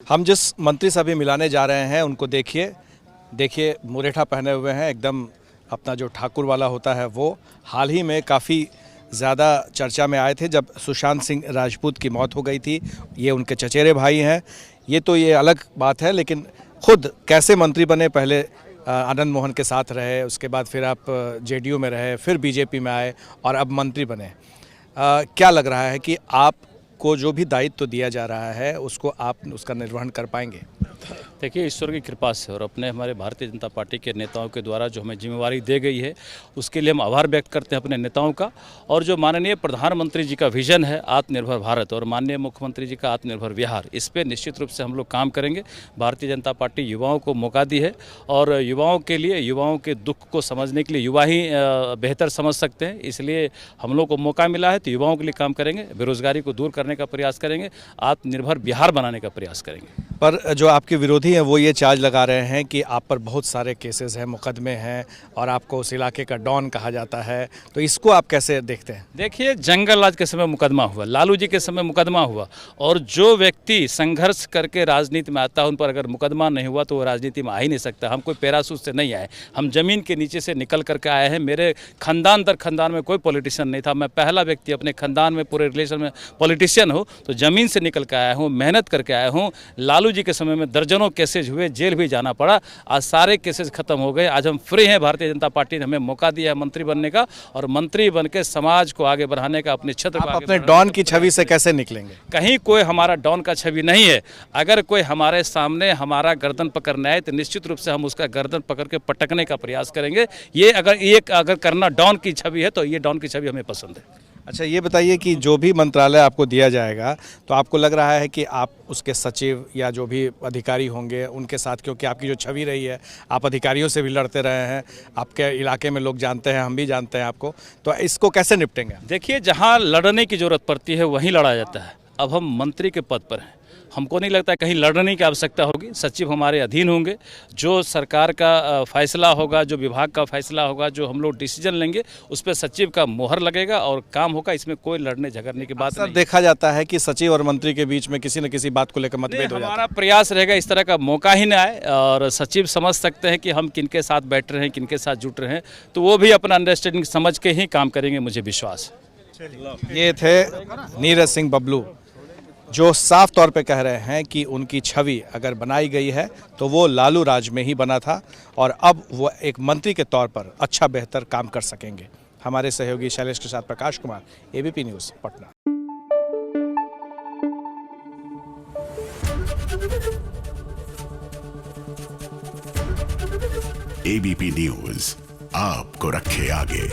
हम जिस मंत्री से अभी मिलाने जा रहे हैं उनको देखिए मुरेठा पहने हुए हैं, एकदम अपना जो ठाकुर वाला होता है वो। हाल ही में काफ़ी ज़्यादा चर्चा में आए थे जब सुशांत सिंह राजपूत की मौत हो गई थी। ये उनके चचेरे भाई हैं। ये अलग बात है, लेकिन खुद कैसे मंत्री बने, पहले आनंद मोहन के साथ रहे, उसके बाद फिर आप जेडीयू में रहे, फिर बीजेपी में आए और अब मंत्री बने। क्या लग रहा है कि आपको जो भी दायित्व दिया जा रहा है उसको आप उसका निर्वहन कर पाएंगे? देखिए, ईश्वर की कृपा से और अपने हमारे भारतीय जनता पार्टी के नेताओं के द्वारा जो हमें जिम्मेवारी दी गई है उसके लिए हम आभार व्यक्त करते हैं अपने नेताओं का। और जो माननीय प्रधानमंत्री जी का विजन है आत्मनिर्भर भारत और माननीय मुख्यमंत्री जी का आत्मनिर्भर बिहार, इस पर निश्चित रूप से हम लोग काम करेंगे। भारतीय जनता पार्टी युवाओं को मौका दी है और युवाओं के लिए, युवाओं के दुख को समझने के लिए युवा ही बेहतर समझ सकते हैं, इसलिए हम लोग को मौका मिला है तो युवाओं के लिए काम करेंगे, बेरोजगारी को दूर करने का प्रयास करेंगे, आत्मनिर्भर बिहार बनाने का प्रयास करेंगे। पर जो आपके विरोधी हैं वो ये चार्ज लगा रहे हैं कि आप पर बहुत सारे केसेस हैं, मुकदमे हैं और आपको उस इलाके का डॉन कहा जाता है, तो इसको आप कैसे देखते हैं? देखिए, जंगल राज के समय मुकदमा हुआ, लालू जी के समय मुकदमा हुआ, और जो व्यक्ति संघर्ष करके राजनीति में आता है उन पर अगर मुकदमा नहीं हुआ तो वो राजनीति में आ ही नहीं सकता। हम कोई पैराशूट से नहीं आए, हम जमीन के नीचे से निकल करके आए हैं। मेरे खानदान दर खानदान में कोई पॉलिटिशियन नहीं था, मैं पहला व्यक्ति अपने खानदान में पूरे रिलेशन में पॉलिटिशियन हूँ, तो ज़मीन से निकल के आया हूँ, मेहनत करके आया हूँ। लालू जी के समय में दर्जनों केसेज हुए, जेल भी जाना पड़ा, आज सारे केसेज खत्म हो गए। आज हम फ्री हैं। भारतीय जनता पार्टी ने हमें मौका दिया है मंत्री बनने का और मंत्री बनकर समाज को आगे बढ़ाने का, अपने क्षेत्र को आप अपने डॉन की छवि से कैसे निकलेंगे? कहीं कोई हमारा डॉन का छवि नहीं है। अगर कोई हमारे सामने हमारा गर्दन पकड़ना है तो निश्चित रूप से हम उसका गर्दन पकड़ के पटकने का प्रयास करेंगे। ये अगर करना डॉन की छवि है तो ये डॉन की छवि हमें पसंद है। अच्छा, ये बताइए कि जो भी मंत्रालय आपको दिया जाएगा तो आपको लग रहा है कि आप उसके सचिव या जो भी अधिकारी होंगे उनके साथ, क्योंकि आपकी जो छवि रही है, आप अधिकारियों से भी लड़ते रहे हैं, आपके इलाके में लोग जानते हैं, हम भी जानते हैं आपको, तो इसको कैसे निपटेंगे? देखिए, जहाँ लड़ने की ज़रूरत पड़ती है वहीं लड़ा जाता है। अब हम मंत्री के पद पर हैं, हमको नहीं लगता कहीं लड़ने की आवश्यकता होगी। सचिव हमारे अधीन होंगे, जो सरकार का फैसला होगा, जो विभाग का फैसला होगा, जो हम लोग डिसीजन लेंगे उस पर सचिव का मोहर लगेगा और काम होगा। इसमें कोई लड़ने झगड़ने की बात नहीं। देखा जाता है कि सचिव और मंत्री के बीच में किसी न किसी बात को लेकर मतभेद हो जाता है। हमारा प्रयास रहेगा इस तरह का मौका ही ना आए, और सचिव समझ सकते हैं कि हम किनके साथ बैठ रहे हैं, किनके साथ जुट रहे हैं, तो वो भी अपना अंडरस्टैंडिंग समझ के ही काम करेंगे, मुझे विश्वास है। ये थे नीरज सिंह बबलू, जो साफ तौर पे कह रहे हैं कि उनकी छवि अगर बनाई गई है तो वो लालू राज में ही बना था और अब वो एक मंत्री के तौर पर अच्छा बेहतर काम कर सकेंगे। हमारे सहयोगी शैलेश के साथ Prakash Kumar, ABP news, Patna. ABP news आपको रखे आगे।